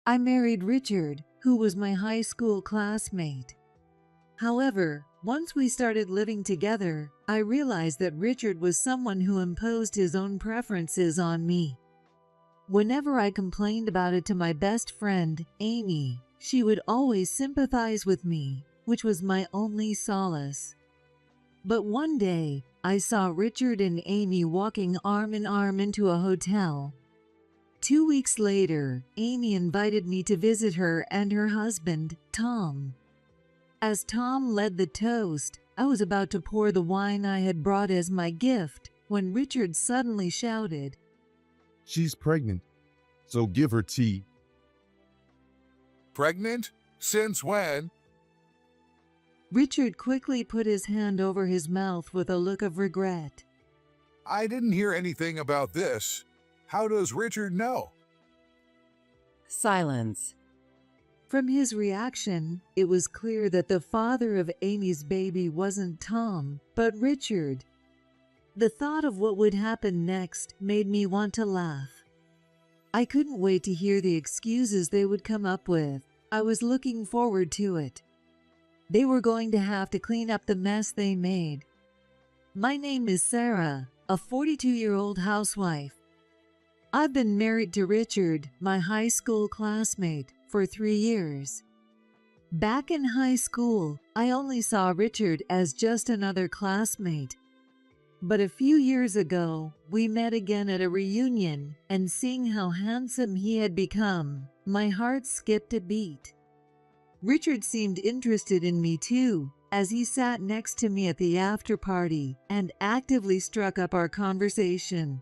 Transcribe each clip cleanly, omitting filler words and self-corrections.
I married Richard, who was my high school classmate. However, once we started living together, I realized that Richard was someone who imposed his own preferences on me. Whenever I complained about it to my best friend, Amy, she would always sympathize with me, which was my only solace. But one day, I saw Richard and Amy walking arm in arm into a hotel. 2 weeks later, Amy invited me to visit her and her husband, Tom. As Tom led the toast, I was about to pour the wine I had brought as my gift when Richard suddenly shouted, She's pregnant, so give her tea. Pregnant? Since when? Richard quickly put his hand over his mouth with a look of regret. I didn't hear anything about this. How does Richard know? Silence. From his reaction, it was clear that the father of Amy's baby wasn't Tom, but Richard. The thought of what would happen next made me want to laugh. I couldn't wait to hear the excuses they would come up with. I was looking forward to it. They were going to have to clean up the mess they made. My name is Sarah, a 42-year-old housewife. I've been married to Richard, my high school classmate, for 3 years. Back in high school, I only saw Richard as just another classmate. But a few years ago, we met again at a reunion, and seeing how handsome he had become, my heart skipped a beat. Richard seemed interested in me too, as he sat next to me at the after party and actively struck up our conversation.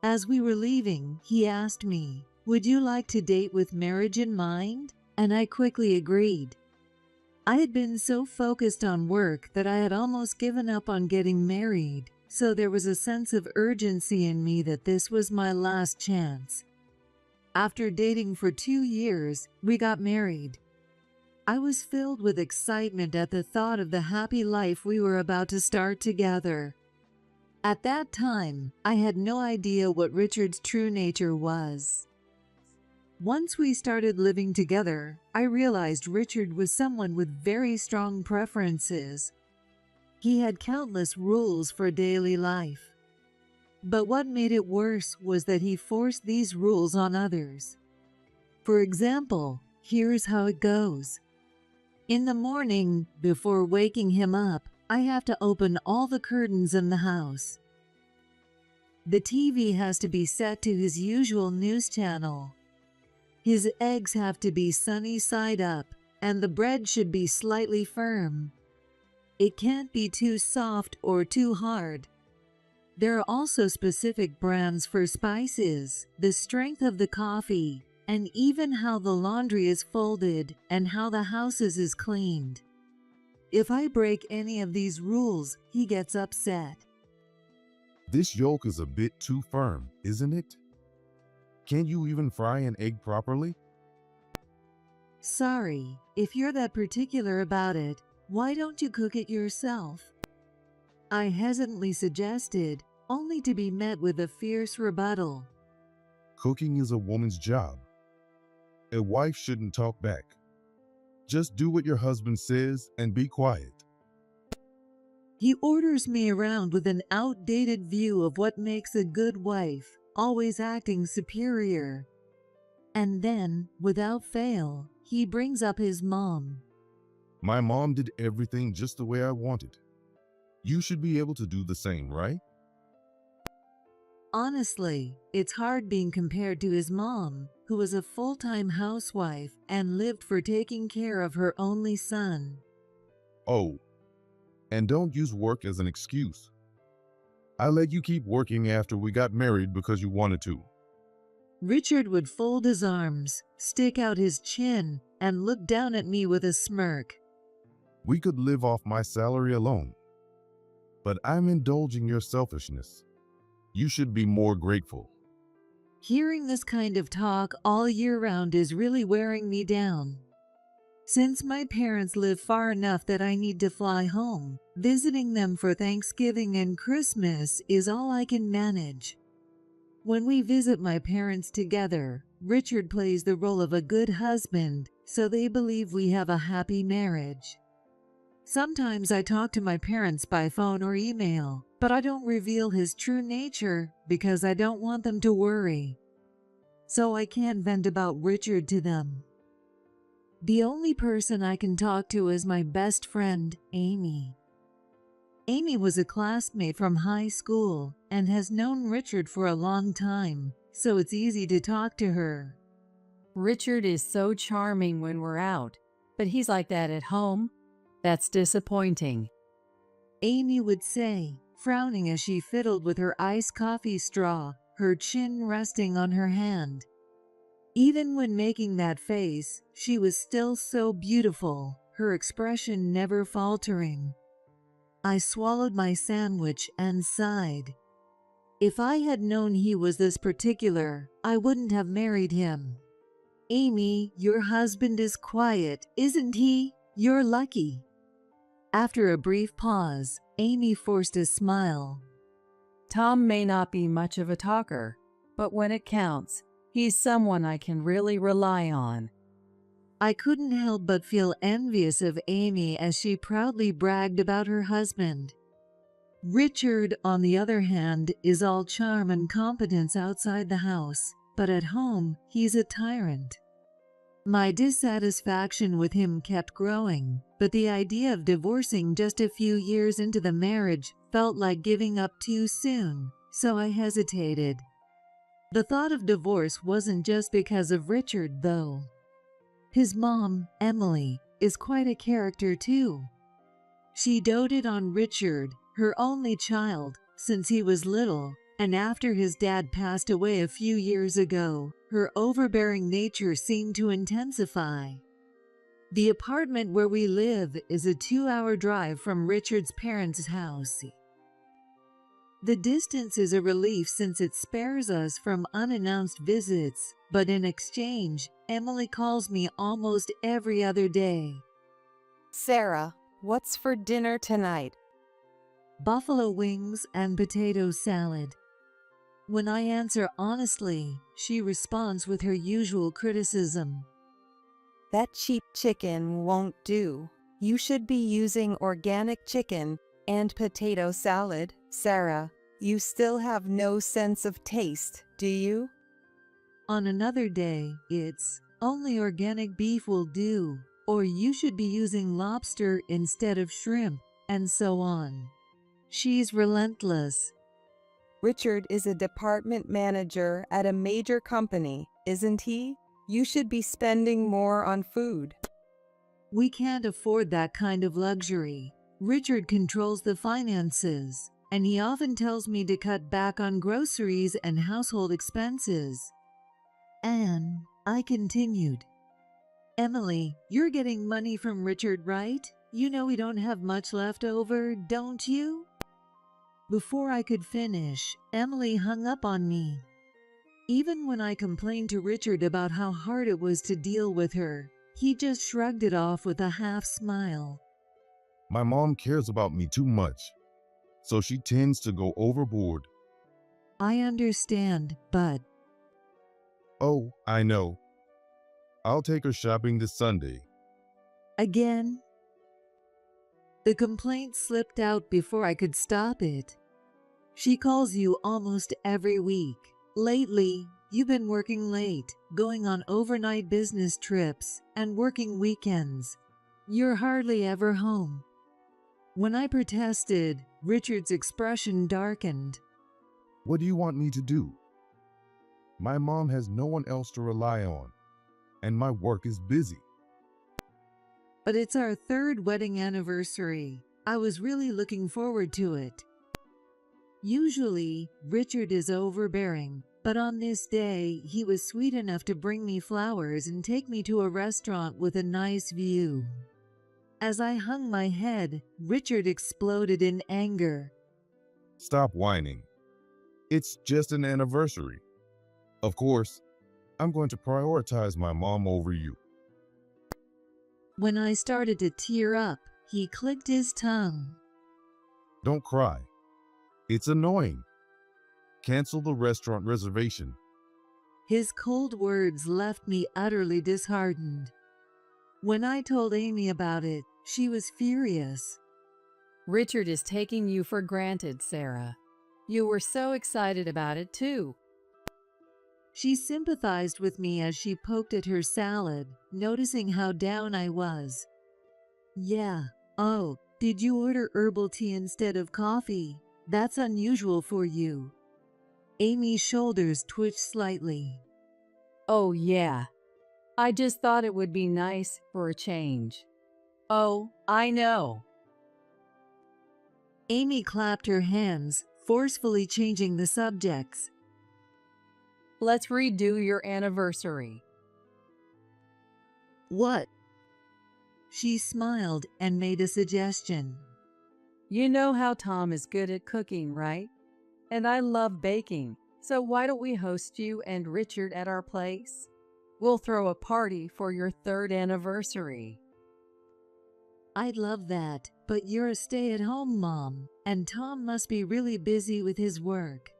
As we were leaving, he asked me, "Would you like to date with marriage in mind?" And I quickly agreed. I had been so focused on work that I had almost given up on getting married, so there was a sense of urgency in me that this was my last chance. After dating for 2 years, we got married. I was filled with excitement at the thought of the happy life we were about to start together. At that time, I had no idea what Richard's true nature was. Once we started living together, I realized Richard was someone with very strong preferences. He had countless rules for daily life. But what made it worse was that he forced these rules on others. For example, here's how it goes. In the morning, before waking him up, I have to open all the curtains in the house. The TV has to be set to his usual news channel. His eggs have to be sunny side up, and the bread should be slightly firm. It can't be too soft or too hard. There are also specific brands for spices, the strength of the coffee, and even how the laundry is folded and how the house is cleaned. If I break any of these rules, he gets upset. This yolk is a bit too firm, isn't it? Can you even fry an egg properly? Sorry, if you're that particular about it, why don't you cook it yourself? I hesitantly suggested, only to be met with a fierce rebuttal. Cooking is a woman's job. A wife shouldn't talk back. Just do what your husband says and be quiet. He orders me around with an outdated view of what makes a good wife, always acting superior. And then, without fail, he brings up his mom. My mom did everything just the way I wanted. You should be able to do the same, right? Honestly, it's hard being compared to his mom, who was a full-time housewife and lived for taking care of her only son. Oh, and don't use work as an excuse. I let you keep working after we got married because you wanted to. Richard would fold his arms, stick out his chin, and look down at me with a smirk. We could live off my salary alone. But I'm indulging your selfishness. You should be more grateful. Hearing this kind of talk all year round is really wearing me down. Since my parents live far enough that I need to fly home, visiting them for Thanksgiving and Christmas is all I can manage. When we visit my parents together, Richard plays the role of a good husband, so they believe we have a happy marriage. Sometimes I talk to my parents by phone or email, but I don't reveal his true nature because I don't want them to worry. So I can't vent about Richard to them. The only person I can talk to is my best friend, Amy. Amy was a classmate from high school and has known Richard for a long time, so it's easy to talk to her. Richard is so charming when we're out, but he's like that at home. That's disappointing. Amy would say, frowning as she fiddled with her iced coffee straw, her chin resting on her hand. Even when making that face, she was still so beautiful, her expression never faltering. I swallowed my sandwich and sighed. If I had known he was this particular, I wouldn't have married him. Amy, your husband is quiet, isn't he? You're lucky. After a brief pause, Amy forced a smile. Tom may not be much of a talker, but when it counts, he's someone I can really rely on. I couldn't help but feel envious of Amy as she proudly bragged about her husband. Richard, on the other hand, is all charm and competence outside the house, but at home, he's a tyrant. My dissatisfaction with him kept growing, but the idea of divorcing just a few years into the marriage felt like giving up too soon, so I hesitated. The thought of divorce wasn't just because of Richard, though. His mom, Emily, is quite a character too. She doted on Richard, her only child, since he was little, and after his dad passed away a few years ago, her overbearing nature seemed to intensify. The apartment where we live is a 2-hour drive from Richard's parents' house. The distance is a relief since it spares us from unannounced visits, but in exchange, Emily calls me almost every other day. Sarah, what's for dinner tonight? Buffalo wings and potato salad. When I answer honestly, she responds with her usual criticism. That cheap chicken won't do. You should be using organic chicken and potato salad. Sarah, you still have no sense of taste, do you? On another day, it's only organic beef will do, or you should be using lobster instead of shrimp, and so on. She's relentless. Richard is a department manager at a major company, isn't he? You should be spending more on food. We can't afford that kind of luxury. Richard controls the finances, and he often tells me to cut back on groceries and household expenses. And I continued. Emily, you're getting money from Richard, right? You know we don't have much left over, don't you? Before I could finish, Emily hung up on me. Even when I complained to Richard about how hard it was to deal with her, he just shrugged it off with a half smile. My mom cares about me too much, so she tends to go overboard. I understand, but... Oh, I know. I'll take her shopping this Sunday. Again? The complaint slipped out before I could stop it. She calls you almost every week. Lately, you've been working late, going on overnight business trips, and working weekends. You're hardly ever home. When I protested, Richard's expression darkened. What do you want me to do? My mom has no one else to rely on, and my work is busy. But it's our 3rd wedding anniversary. I was really looking forward to it. Usually, Richard is overbearing, but on this day, he was sweet enough to bring me flowers and take me to a restaurant with a nice view. As I hung my head, Richard exploded in anger. Stop whining. It's just an anniversary. Of course, I'm going to prioritize my mom over you. When I started to tear up, he clicked his tongue. Don't cry. It's annoying. Cancel the restaurant reservation. His cold words left me utterly disheartened. When I told Amy about it, she was furious. Richard is taking you for granted, Sarah. You were so excited about it, too. She sympathized with me as she poked at her salad, noticing how down I was. Yeah. Oh, did you order herbal tea instead of coffee? That's unusual for you. Amy's shoulders twitched slightly. Oh, yeah. I just thought it would be nice for a change. Oh, I know. Amy clapped her hands, forcefully changing the subjects. Let's redo your anniversary. What? She smiled and made a suggestion. You know how Tom is good at cooking, right? And I love baking, so why don't we host you and Richard at our place? We'll throw a party for your 3rd anniversary. I'd love that, but you're a stay-at-home mom, and Tom must be really busy with his work.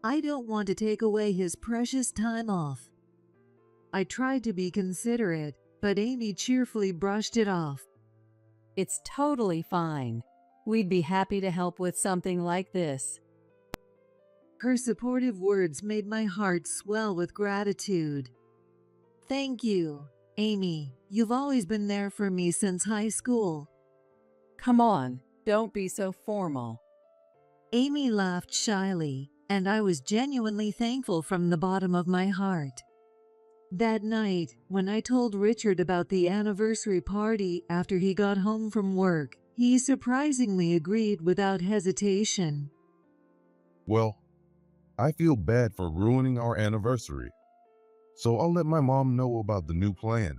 I don't want to take away his precious time off. I tried to be considerate, but Amy cheerfully brushed it off. It's totally fine. We'd be happy to help with something like this. Her supportive words made my heart swell with gratitude. Thank you, Amy. You've always been there for me since high school. Come on, don't be so formal. Amy laughed shyly, and I was genuinely thankful from the bottom of my heart. That night, when I told Richard about the anniversary party after he got home from work, he surprisingly agreed without hesitation. Well, I feel bad for ruining our anniversary, so I'll let my mom know about the new plan.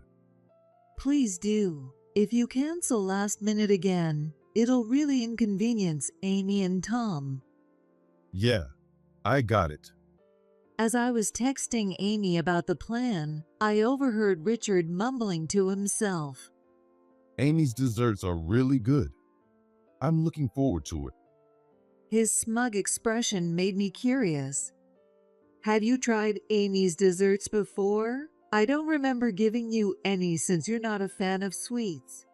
Please do. If you cancel last minute again, it'll really inconvenience Amy and Tom. Yeah, I got it. As I was texting Amy about the plan, I overheard Richard mumbling to himself. Amy's desserts are really good. I'm looking forward to it. His smug expression made me curious. Have you tried Amy's desserts before? I don't remember giving you any since you're not a fan of sweets.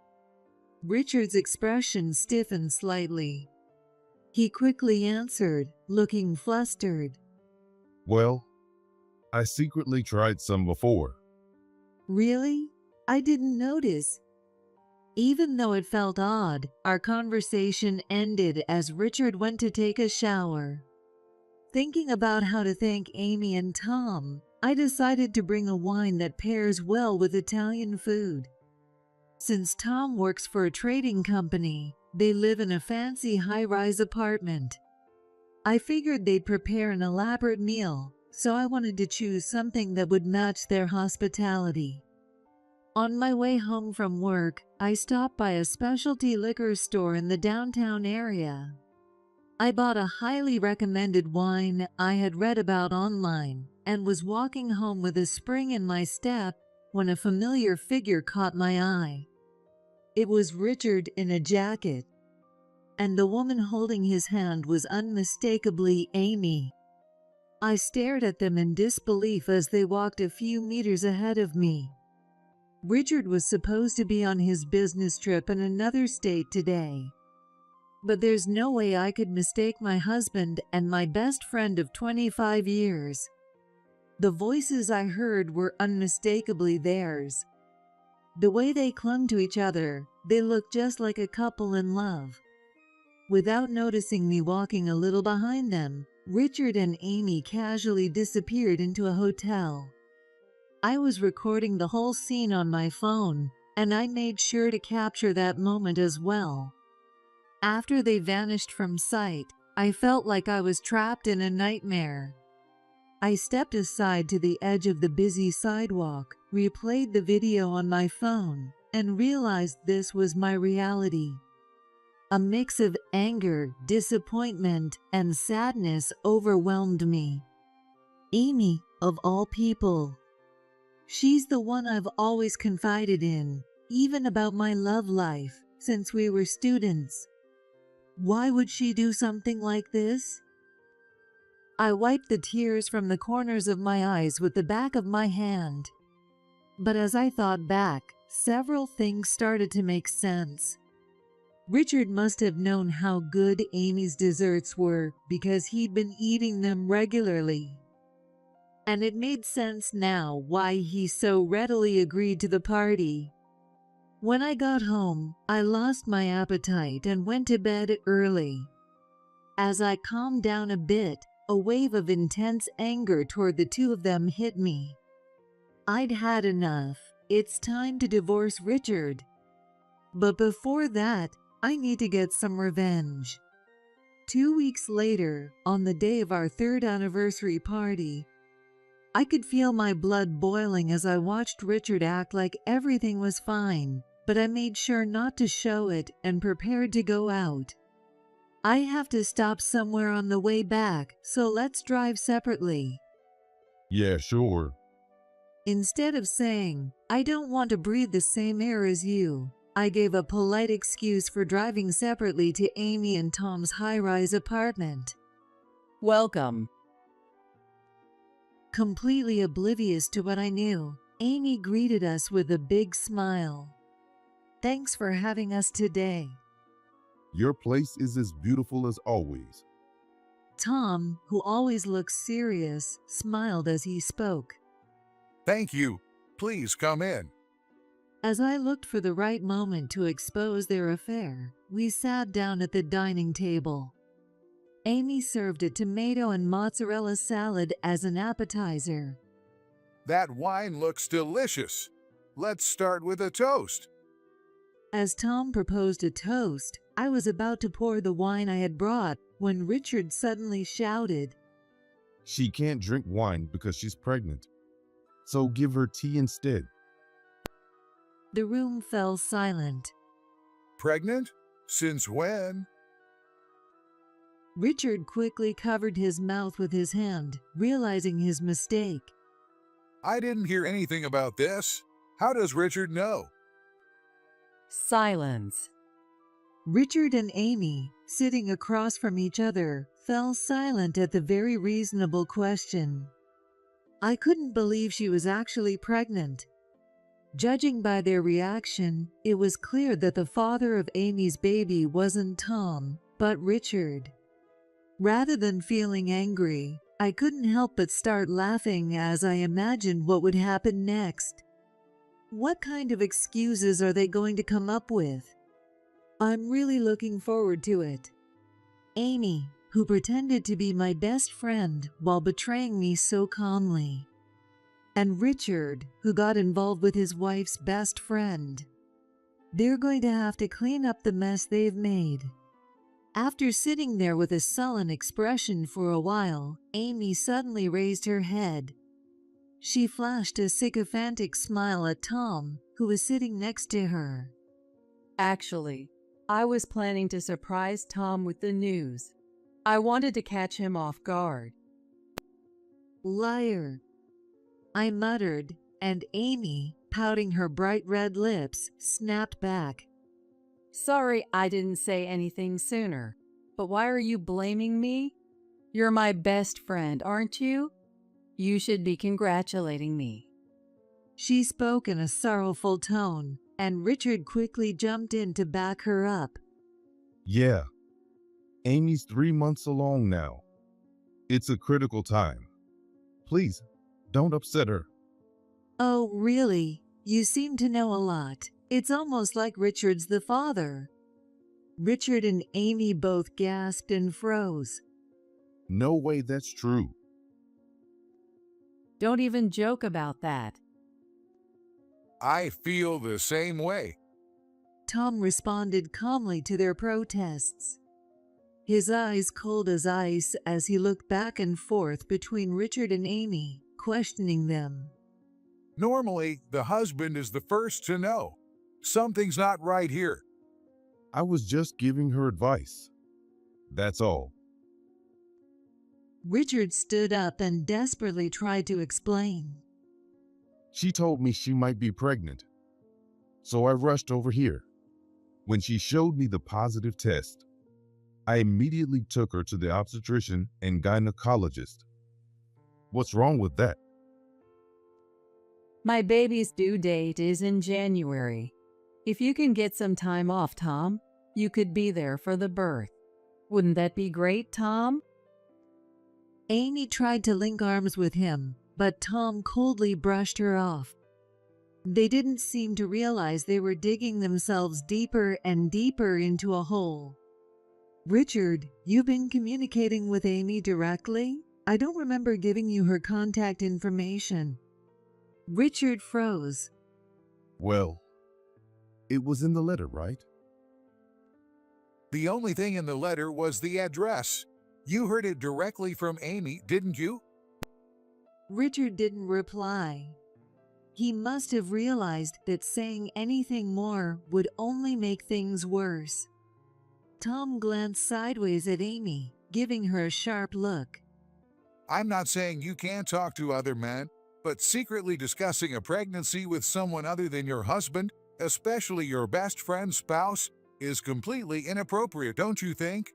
Richard's expression stiffened slightly. He quickly answered, looking flustered. Well, I secretly tried some before. Really? I didn't notice. Even though it felt odd, our conversation ended as Richard went to take a shower. Thinking about how to thank Amy and Tom, I decided to bring a wine that pairs well with Italian food. Since Tom works for a trading company, they live in a fancy high-rise apartment. I figured they'd prepare an elaborate meal, so I wanted to choose something that would match their hospitality. On my way home from work, I stopped by a specialty liquor store in the downtown area. I bought a highly recommended wine I had read about online and was walking home with a spring in my step when a familiar figure caught my eye. It was Richard in a jacket, and the woman holding his hand was unmistakably Amy. I stared at them in disbelief as they walked a few meters ahead of me. Richard was supposed to be on his business trip in another state today. But there's no way I could mistake my husband and my best friend of 25 years. The voices I heard were unmistakably theirs. The way they clung to each other, they looked just like a couple in love. Without noticing me walking a little behind them, Richard and Amy casually disappeared into a hotel. I was recording the whole scene on my phone, and I made sure to capture that moment as well. After they vanished from sight, I felt like I was trapped in a nightmare. I stepped aside to the edge of the busy sidewalk, replayed the video on my phone, and realized this was my reality. A mix of anger, disappointment, and sadness overwhelmed me. Amy, of all people. She's the one I've always confided in, even about my love life, since we were students. Why would she do something like this? I wiped the tears from the corners of my eyes with the back of my hand. But as I thought back, several things started to make sense. Richard must have known how good Amy's desserts were because he'd been eating them regularly. And it made sense now why he so readily agreed to the party. When I got home, I lost my appetite and went to bed early. As I calmed down a bit, a wave of intense anger toward the two of them hit me. I'd had enough. It's time to divorce Richard. But before that, I need to get some revenge. 2 weeks later, on the day of our 3rd anniversary party, I could feel my blood boiling as I watched Richard act like everything was fine, but I made sure not to show it and prepared to go out. I have to stop somewhere on the way back, so let's drive separately. Yeah, sure. Instead of saying, I don't want to breathe the same air as you, I gave a polite excuse for driving separately to Amy and Tom's high-rise apartment. Welcome. Completely oblivious to what I knew, Amy greeted us with a big smile. Thanks for having us today. Your place is as beautiful as always. Tom, who always looks serious, smiled as he spoke. Thank you. Please come in. As I looked for the right moment to expose their affair, we sat down at the dining table. Amy served a tomato and mozzarella salad as an appetizer. That wine looks delicious. Let's start with a toast. As Tom proposed a toast, I was about to pour the wine I had brought when Richard suddenly shouted, She can't drink wine because she's pregnant. So give her tea instead. The room fell silent. Pregnant? Since when? Richard quickly covered his mouth with his hand, realizing his mistake. I didn't hear anything about this. How does Richard know? Silence. Richard and Amy, sitting across from each other, fell silent at the very reasonable question. I couldn't believe she was actually pregnant. Judging by their reaction, it was clear that the father of Amy's baby wasn't Tom, but Richard. Rather than feeling angry, I couldn't help but start laughing as I imagined what would happen next. What kind of excuses are they going to come up with? I'm really looking forward to it. Amy, who pretended to be my best friend while betraying me so calmly. And Richard, who got involved with his wife's best friend. They're going to have to clean up the mess they've made. After sitting there with a sullen expression for a while, Amy suddenly raised her head. She flashed a sycophantic smile at Tom, who was sitting next to her. Actually, I was planning to surprise Tom with the news. I wanted to catch him off guard. Liar, I muttered, and Amy, pouting her bright red lips, snapped back. Sorry I didn't say anything sooner, but why are you blaming me? You're my best friend, aren't you? You should be congratulating me. She spoke in a sorrowful tone, and Richard quickly jumped in to back her up. Yeah. Amy's 3 months along now. It's a critical time. Please, don't upset her. Oh, really? You seem to know a lot. It's almost like Richard's the father. Richard and Amy both gasped and froze. No way that's true. Don't even joke about that. I feel the same way. Tom responded calmly to their protests. His eyes cold as ice as he looked back and forth between Richard and Amy, questioning them. Normally, the husband is the first to know. Something's not right here. I was just giving her advice. That's all. Richard stood up and desperately tried to explain. She told me she might be pregnant. So I rushed over here. When she showed me the positive test, I immediately took her to the obstetrician and gynecologist. What's wrong with that? My baby's due date is in January. If you can get some time off, Tom, you could be there for the birth. Wouldn't that be great, Tom? Amy tried to link arms with him, but Tom coldly brushed her off. They didn't seem to realize they were digging themselves deeper and deeper into a hole. Richard, you've been communicating with Amy directly? I don't remember giving you her contact information. Richard froze. Well, it was in the letter, right? The only thing in the letter was the address. You heard it directly from Amy, didn't you? Richard didn't reply. He must have realized that saying anything more would only make things worse. Tom glanced sideways at Amy, giving her a sharp look. I'm not saying you can't talk to other men, but secretly discussing a pregnancy with someone other than your husband, especially your best friend's spouse, is completely inappropriate, don't you think?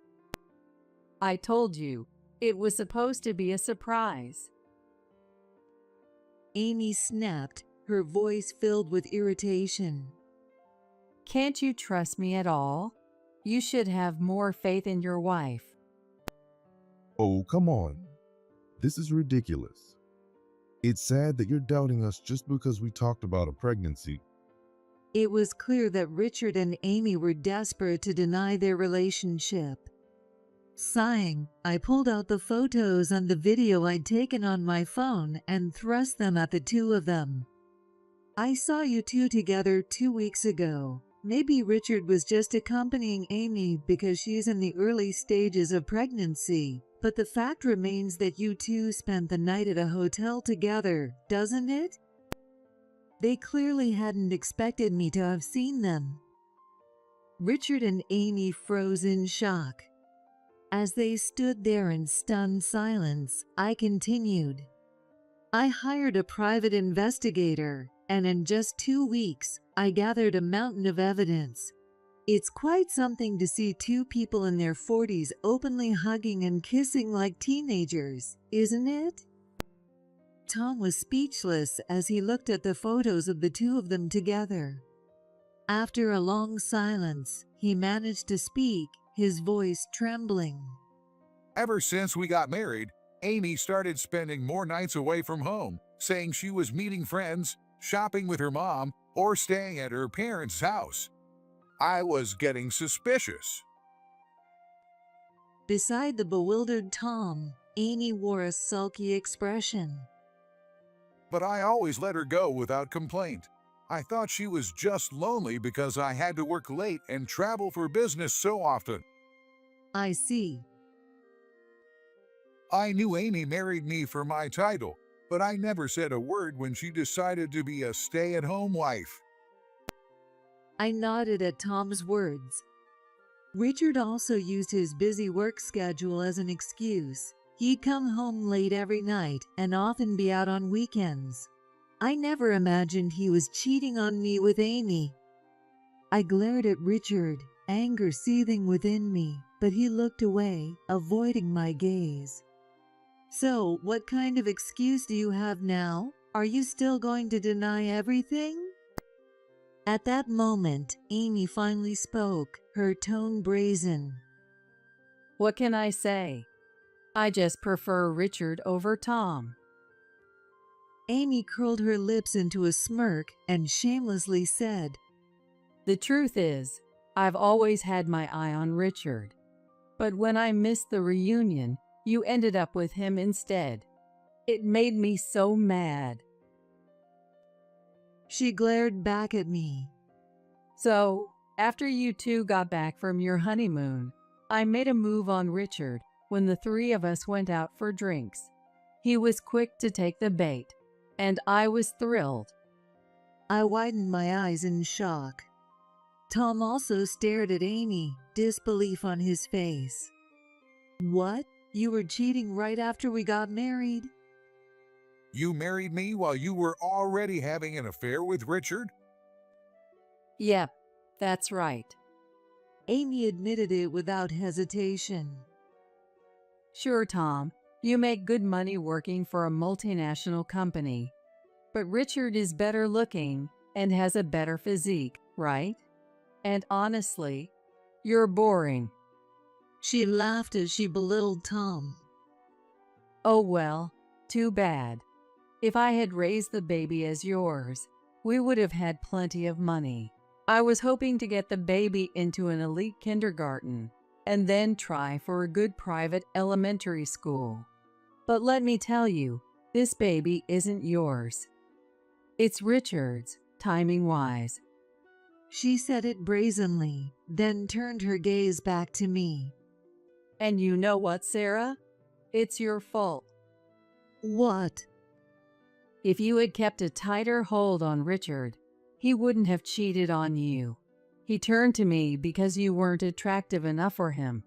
I told you, it was supposed to be a surprise. Amy snapped, her voice filled with irritation. Can't you trust me at all? You should have more faith in your wife. Oh, come on. This is ridiculous. It's sad that you're doubting us just because we talked about a pregnancy. It was clear that Richard and Amy were desperate to deny their relationship. Sighing, I pulled out the photos and the video I'd taken on my phone and thrust them at the two of them. I saw you two together 2 weeks ago. Maybe Richard was just accompanying Amy because she's in the early stages of pregnancy, but the fact remains that you two spent the night at a hotel together, doesn't it? They clearly hadn't expected me to have seen them. Richard and Amy froze in shock. As they stood there in stunned silence, I continued. I hired a private investigator, and in just 2 weeks, I gathered a mountain of evidence. It's quite something to see two people in their 40s openly hugging and kissing like teenagers, isn't it? Tom was speechless as he looked at the photos of the two of them together. After a long silence, he managed to speak, his voice trembling. Ever since we got married, Amy started spending more nights away from home, saying she was meeting friends, shopping with her mom, or staying at her parents' house. I was getting suspicious. Beside the bewildered Tom, Amy wore a sulky expression. But I always let her go without complaint. I thought she was just lonely because I had to work late and travel for business so often. I see. I knew Amy married me for my title, but I never said a word when she decided to be a stay-at-home wife. I nodded at Tom's words. Richard also used his busy work schedule as an excuse. He'd come home late every night and often be out on weekends. I never imagined he was cheating on me with Amy. I glared at Richard, anger seething within me, but he looked away, avoiding my gaze. So, what kind of excuse do you have now? Are you still going to deny everything? At that moment, Amy finally spoke, her tone brazen. What can I say? I just prefer Richard over Tom. Amy curled her lips into a smirk and shamelessly said, The truth is, I've always had my eye on Richard. But when I missed the reunion, you ended up with him instead. It made me so mad. She glared back at me. So, after you two got back from your honeymoon, I made a move on Richard when the three of us went out for drinks. He was quick to take the bait, and I was thrilled. I widened my eyes in shock. Tom also stared at Amy, disbelief on his face. What? You were cheating right after we got married? You married me while you were already having an affair with Richard? Yep, that's right. Amy admitted it without hesitation. Sure, Tom, you make good money working for a multinational company. But Richard is better looking and has a better physique, right? And honestly, you're boring. She laughed as she belittled Tom. Oh well, too bad. If I had raised the baby as yours, we would have had plenty of money. I was hoping to get the baby into an elite kindergarten and then try for a good private elementary school. But let me tell you, this baby isn't yours. It's Richard's, timing-wise. She said it brazenly, then turned her gaze back to me. And you know what, Sarah? It's your fault. What? If you had kept a tighter hold on Richard, he wouldn't have cheated on you. He turned to me because you weren't attractive enough for him.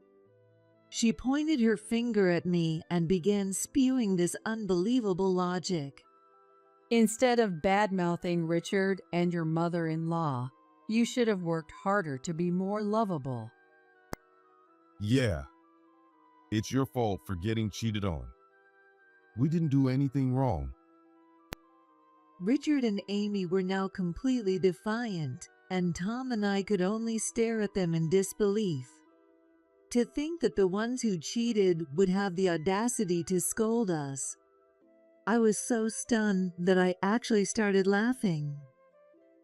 She pointed her finger at me and began spewing this unbelievable logic. Instead of bad-mouthing Richard and your mother-in-law, you should have worked harder to be more lovable. Yeah, it's your fault for getting cheated on. We didn't do anything wrong. Richard and Amy were now completely defiant, and Tom and I could only stare at them in disbelief. To think that the ones who cheated would have the audacity to scold us. I was so stunned that I actually started laughing.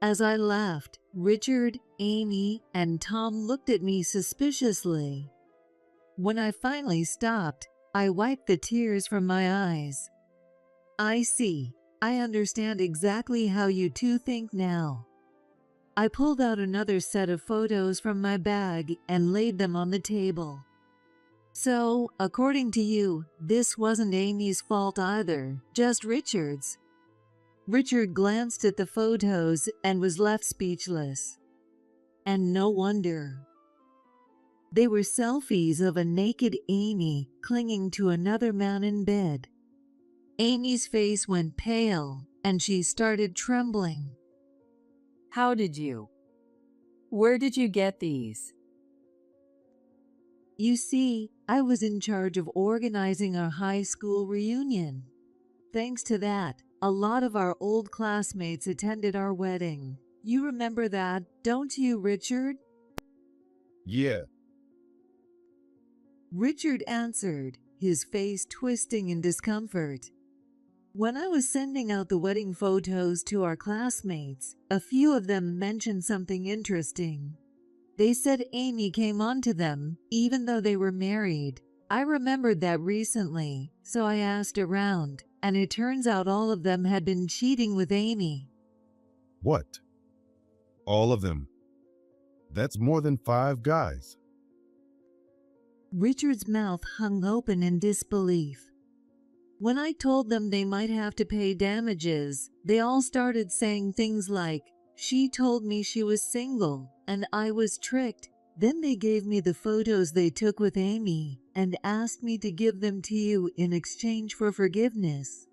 As I laughed, Richard, Amy, and Tom looked at me suspiciously. When I finally stopped, I wiped the tears from my eyes. I see. I understand exactly how you two think now. I pulled out another set of photos from my bag and laid them on the table. So, according to you, this wasn't Amy's fault either, just Richard's. Richard glanced at the photos and was left speechless. And no wonder. They were selfies of a naked Amy clinging to another man in bed. Amy's face went pale, and she started trembling. How did you? Where did you get these? You see, I was in charge of organizing our high school reunion. Thanks to that, a lot of our old classmates attended our wedding. You remember that, don't you, Richard? Yeah, Richard answered, his face twisting in discomfort. When I was sending out the wedding photos to our classmates, a few of them mentioned something interesting. They said Amy came onto them, even though they were married. I remembered that recently, so I asked around, and it turns out all of them had been cheating with Amy. what? All of them. That's more than 5 guys. Richard's mouth hung open in disbelief. When I told them they might have to pay damages, they all started saying things like, "She told me she was single, and I was tricked." Then they gave me the photos they took with Amy and asked me to give them to you in exchange for forgiveness.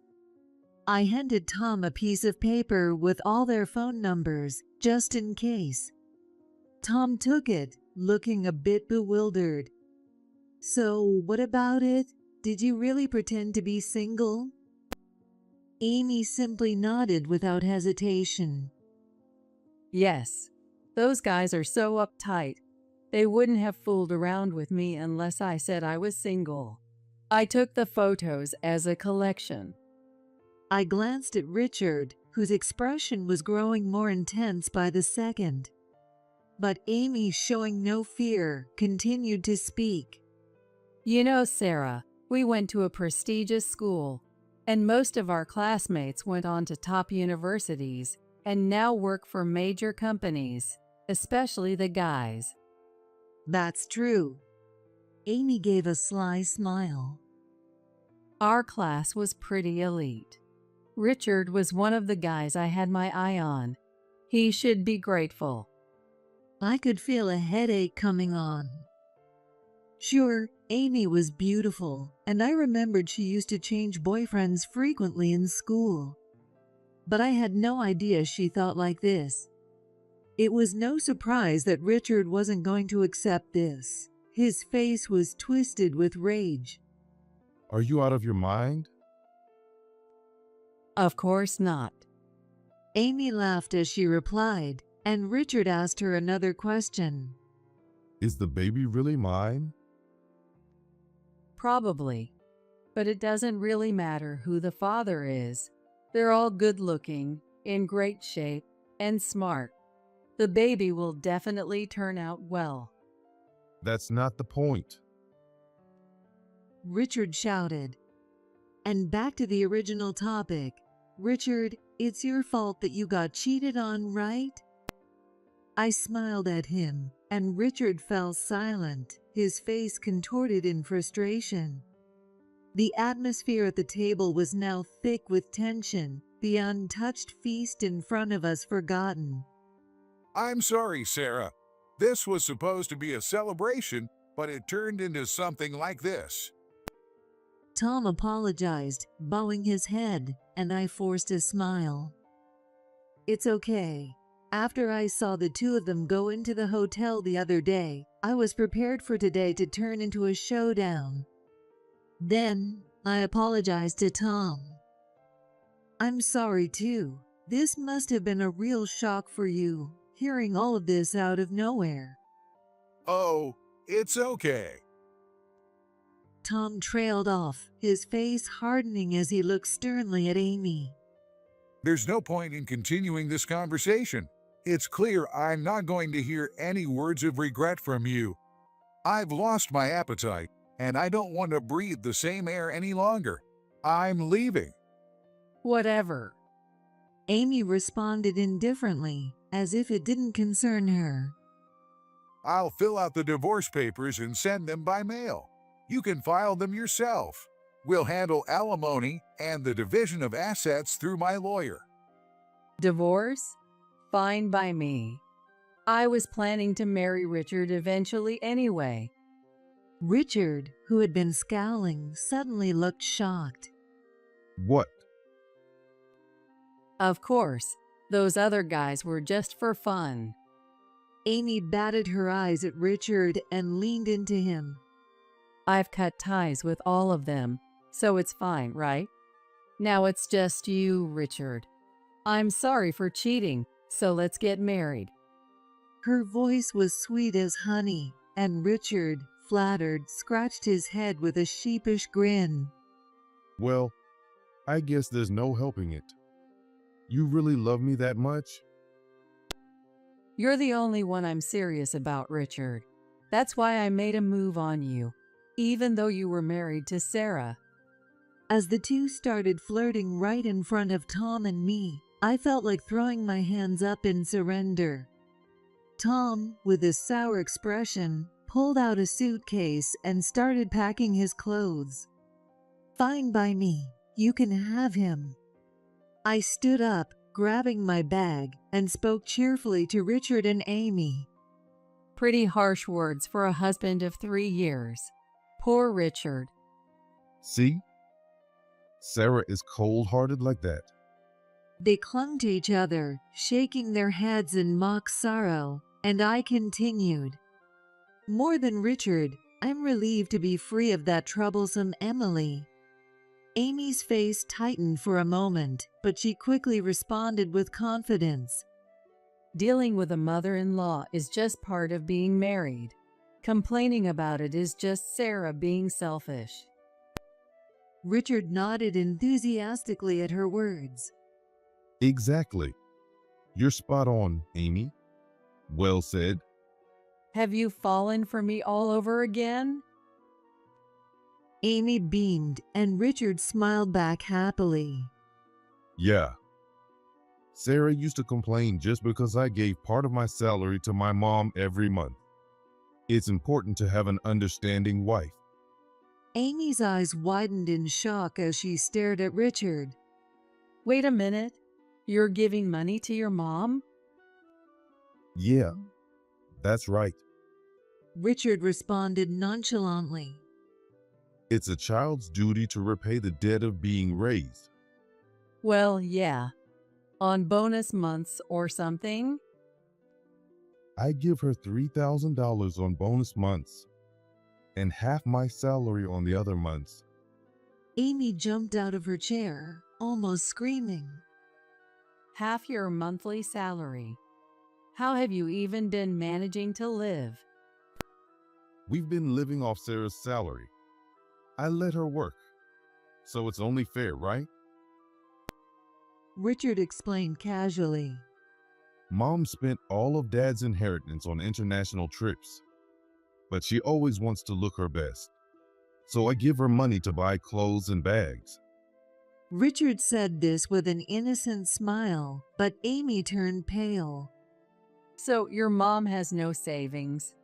I handed Tom a piece of paper with all their phone numbers, just in case. Tom took it, looking a bit bewildered. So, what about it? Did you really pretend to be single? Amy simply nodded without hesitation. Yes, those guys are so uptight. They wouldn't have fooled around with me unless I said I was single. I took the photos as a collection. I glanced at Richard, whose expression was growing more intense by the second. But Amy, showing no fear, continued to speak. You know, Sarah, we went to a prestigious school, and most of our classmates went on to top universities and now work for major companies, especially the guys. That's true. Amy gave a sly smile. Our class was pretty elite. Richard was one of the guys I had my eye on. He should be grateful. I could feel a headache coming on. Sure, Amy was beautiful, and I remembered she used to change boyfriends frequently in school. But I had no idea she thought like this. It was no surprise that Richard wasn't going to accept this. His face was twisted with rage. Are you out of your mind? Of course not. Amy laughed as she replied, and Richard asked her another question. Is the baby really mine? Probably. But it doesn't really matter who the father is. They're all good looking, in great shape, and smart. The baby will definitely turn out well. That's not the point. Richard shouted. And back to the original topic. Richard, it's your fault that you got cheated on, right? I smiled at him, and Richard fell silent, his face contorted in frustration. The atmosphere at the table was now thick with tension, the untouched feast in front of us forgotten. I'm sorry, Sarah. This was supposed to be a celebration, but it turned into something like this. Tom apologized, bowing his head, and I forced a smile. It's okay. After I saw the two of them go into the hotel the other day, I was prepared for today to turn into a showdown. Then, I apologized to Tom. I'm sorry too. This must have been a real shock for you, hearing all of this out of nowhere. Oh, it's okay. Tom trailed off, his face hardening as he looked sternly at Amy. There's no point in continuing this conversation. It's clear I'm not going to hear any words of regret from you. I've lost my appetite, and I don't want to breathe the same air any longer. I'm leaving. Whatever. Amy responded indifferently, as if it didn't concern her. I'll fill out the divorce papers and send them by mail. You can file them yourself. We'll handle alimony and the division of assets through my lawyer. Divorce? Fine by me. I was planning to marry Richard eventually anyway. Richard, who had been scowling, suddenly looked shocked. What? Of course, those other guys were just for fun. Amy batted her eyes at Richard and leaned into him. I've cut ties with all of them, so it's fine, right? Now it's just you, Richard. I'm sorry for cheating, so let's get married. Her voice was sweet as honey, and Richard, flattered, scratched his head with a sheepish grin. Well, I guess there's no helping it. You really love me that much? You're the only one I'm serious about, Richard. That's why I made a move on you, even though you were married to Sarah. As the two started flirting right in front of Tom and me, I felt like throwing my hands up in surrender. Tom, with a sour expression, pulled out a suitcase and started packing his clothes. Fine by me. You can have him. I stood up, grabbing my bag, and spoke cheerfully to Richard and Amy. Pretty harsh words for a husband of 3 years. Poor Richard. See? Sarah is cold-hearted like that. They clung to each other, shaking their heads in mock sorrow, and I continued. More than Richard, I'm relieved to be free of that troublesome Emily. Amy's face tightened for a moment, but she quickly responded with confidence. Dealing with a mother-in-law is just part of being married. Complaining about it is just Sarah being selfish. Richard nodded enthusiastically at her words. Exactly. You're spot on, Amy. Well said. Have you fallen for me all over again? Amy beamed, and Richard smiled back happily. Yeah. Sarah used to complain just because I gave part of my salary to my mom every month. It's important to have an understanding wife. Amy's eyes widened in shock as she stared at Richard. Wait a minute. You're giving money to your mom? Yeah, that's right. Richard responded nonchalantly. It's a child's duty to repay the debt of being raised. Well, yeah. On bonus months or something? I give her $3,000 on bonus months and half my salary on the other months. Amy jumped out of her chair, almost screaming. Half your monthly salary. How have you even been managing to live? We've been living off Sarah's salary. I let her work, so it's only fair, right? Richard explained casually. Mom spent all of Dad's inheritance on international trips, but she always wants to look her best. So I give her money to buy clothes and bags. Richard said this with an innocent smile, but Amy turned pale. So your mom has no savings,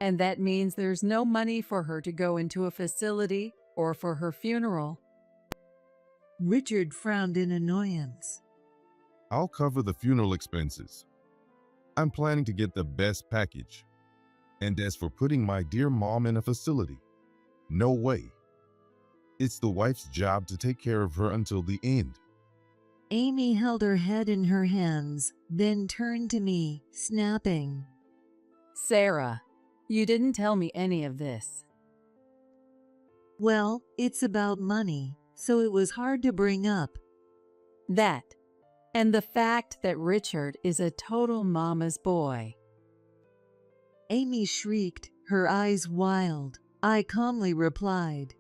and that means there's no money for her to go into a facility or for her funeral. Richard frowned in annoyance. I'll cover the funeral expenses. I'm planning to get the best package. And as for putting my dear mom in a facility, no way. It's the wife's job to take care of her until the end. Amy held her head in her hands, then turned to me, snapping. Sarah, you didn't tell me any of this. Well, it's about money, so it was hard to bring up. That, and the fact that Richard is a total mama's boy. Amy shrieked, her eyes wild. I calmly replied,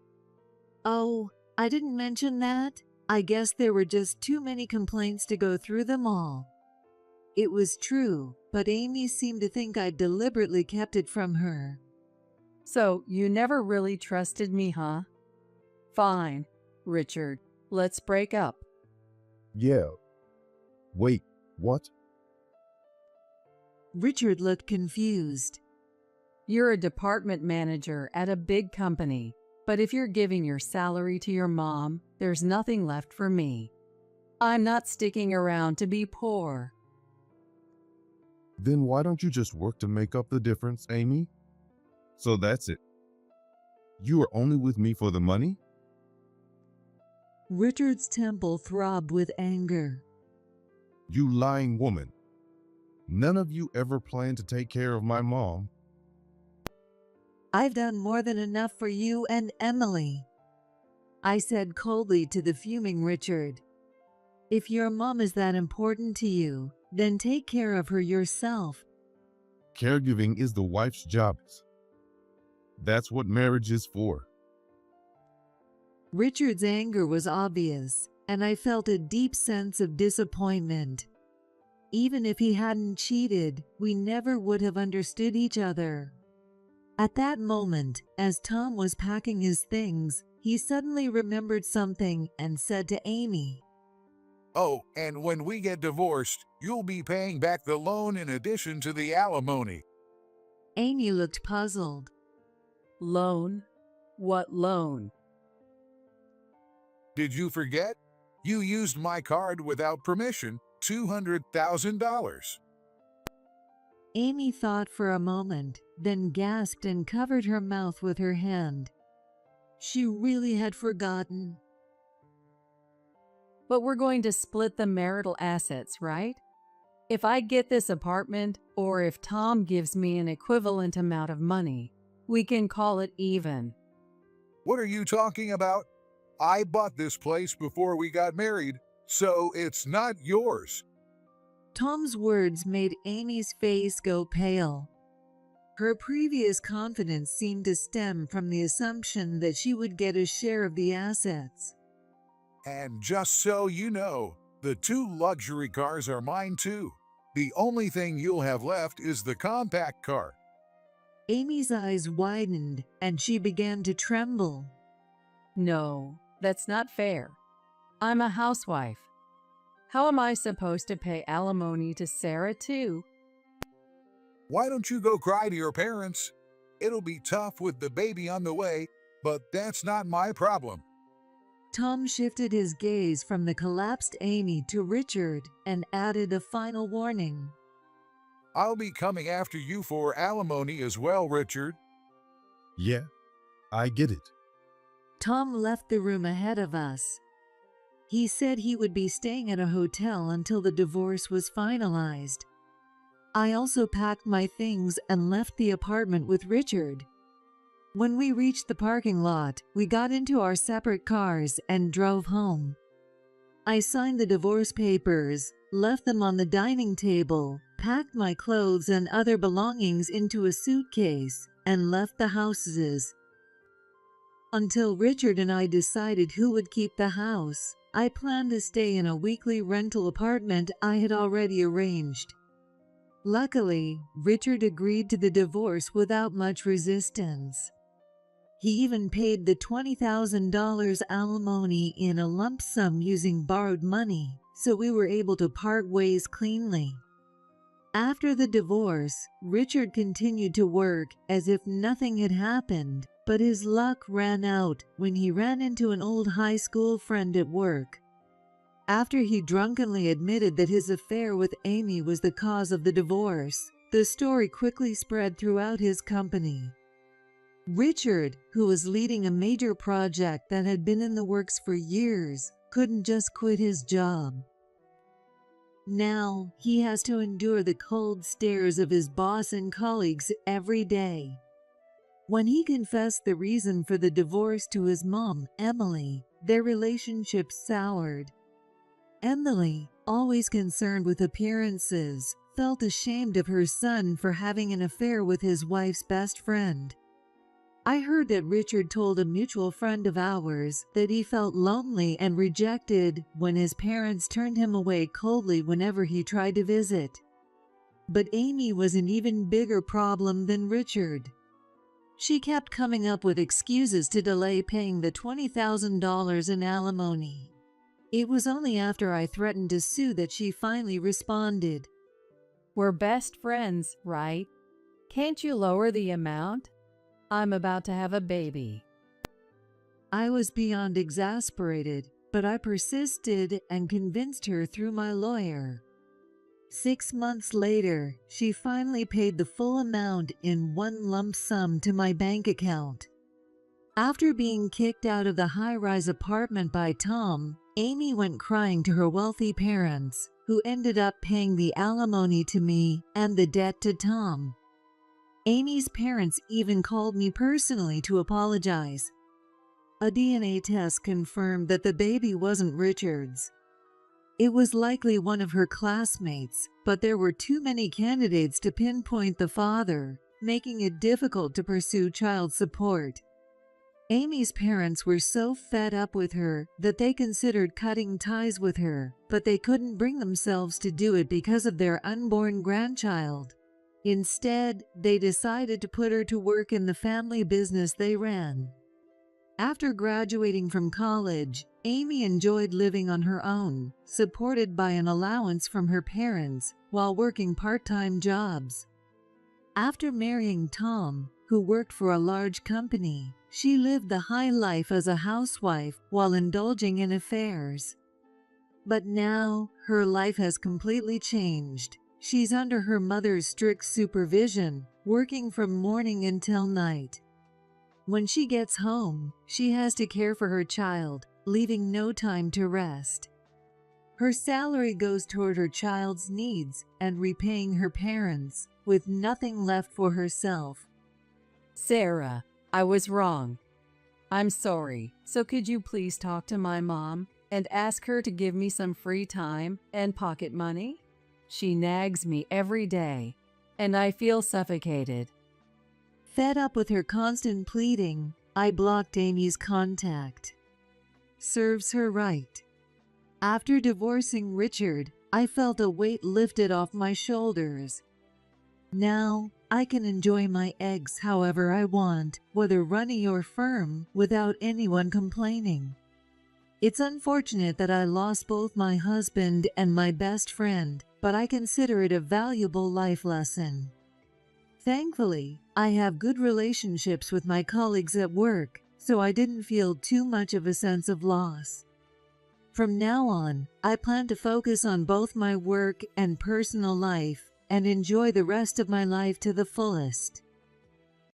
"Oh, I didn't mention that. I guess there were just too many complaints to go through them all." It was true, but Amy seemed to think I deliberately kept it from her. So you never really trusted me, huh? Fine, Richard, let's break up. Yeah. Wait, what? Richard looked confused. You're a department manager at a big company, but if you're giving your salary to your mom, there's nothing left for me. I'm not sticking around to be poor. Then why don't you just work to make up the difference, Amy? So that's it. You are only with me for the money? Richard's temple throbbed with anger. You lying woman. None of you ever planned to take care of my mom. I've done more than enough for you and Emily, I said coldly to the fuming Richard. If your mom is that important to you, then take care of her yourself. Caregiving is the wife's job. That's what marriage is for. Richard's anger was obvious, and I felt a deep sense of disappointment. Even if he hadn't cheated, we never would have understood each other. At that moment, as Tom was packing his things, he suddenly remembered something and said to Amy, Oh, and when we get divorced, you'll be paying back the loan in addition to the alimony. Amy looked puzzled. Loan? What loan? Did you forget? You used my card without permission, $200,000. Amy thought for a moment, then gasped and covered her mouth with her hand. She really had forgotten. But we're going to split the marital assets, right? If I get this apartment, or if Tom gives me an equivalent amount of money, we can call it even. What are you talking about? I bought this place before we got married, so it's not yours. Tom's words made Amy's face go pale. Her previous confidence seemed to stem from the assumption that she would get a share of the assets. And just so you know, the 2 luxury cars are mine too. The only thing you'll have left is the compact car. Amy's eyes widened and she began to tremble. No, that's not fair. I'm a housewife. How am I supposed to pay alimony to Sarah too? Why don't you go cry to your parents? It'll be tough with the baby on the way, but that's not my problem. Tom shifted his gaze from the collapsed Amy to Richard and added a final warning. I'll be coming after you for alimony as well, Richard. Yeah, I get it. Tom left the room ahead of us. He said he would be staying at a hotel until the divorce was finalized. I also packed my things and left the apartment with Richard. When we reached the parking lot, we got into our separate cars and drove home. I signed the divorce papers, left them on the dining table, packed my clothes and other belongings into a suitcase, and left the houses. Until Richard and I decided who would keep the house, I planned to stay in a weekly rental apartment I had already arranged. Luckily, Richard agreed to the divorce without much resistance. He even paid the $20,000 alimony in a lump sum using borrowed money, so we were able to part ways cleanly. After the divorce, Richard continued to work as if nothing had happened, but his luck ran out when he ran into an old high school friend at work. After he drunkenly admitted that his affair with Amy was the cause of the divorce, the story quickly spread throughout his company. Richard, who was leading a major project that had been in the works for years, couldn't just quit his job. Now, he has to endure the cold stares of his boss and colleagues every day. When he confessed the reason for the divorce to his mom, Emily, their relationship soured. Emily, always concerned with appearances, felt ashamed of her son for having an affair with his wife's best friend. I heard that Richard told a mutual friend of ours that he felt lonely and rejected when his parents turned him away coldly whenever he tried to visit. But Amy was an even bigger problem than Richard. She kept coming up with excuses to delay paying the $20,000 in alimony. It was only after I threatened to sue that she finally responded. We're best friends, right? Can't you lower the amount? I'm about to have a baby. I was beyond exasperated, but I persisted and convinced her through my lawyer. 6 months later, she finally paid the full amount in one lump sum to my bank account. After being kicked out of the high-rise apartment by Tom, Amy went crying to her wealthy parents, who ended up paying the alimony to me and the debt to Tom. Amy's parents even called me personally to apologize. A DNA test confirmed that the baby wasn't Richard's. It was likely one of her classmates, but there were too many candidates to pinpoint the father, making it difficult to pursue child support. Amy's parents were so fed up with her that they considered cutting ties with her, but they couldn't bring themselves to do it because of their unborn grandchild. Instead, they decided to put her to work in the family business they ran. After graduating from college, Amy enjoyed living on her own, supported by an allowance from her parents, while working part-time jobs. After marrying Tom, who worked for a large company, she lived the high life as a housewife while indulging in affairs. But now, her life has completely changed. She's under her mother's strict supervision, working from morning until night. When she gets home, she has to care for her child, leaving no time to rest. Her salary goes toward her child's needs and repaying her parents, with nothing left for herself. Sarah, I was wrong. I'm sorry. So could you please talk to my mom and ask her to give me some free time and pocket money? She nags me every day, and I feel suffocated. Fed up with her constant pleading, I blocked Amy's contact. Serves her right. After divorcing Richard, I felt a weight lifted off my shoulders. Now, I can enjoy my eggs however I want, whether runny or firm, without anyone complaining. It's unfortunate that I lost both my husband and my best friend, but I consider it a valuable life lesson. Thankfully, I have good relationships with my colleagues at work, so I didn't feel too much of a sense of loss. From now on, I plan to focus on both my work and personal life and enjoy the rest of my life to the fullest.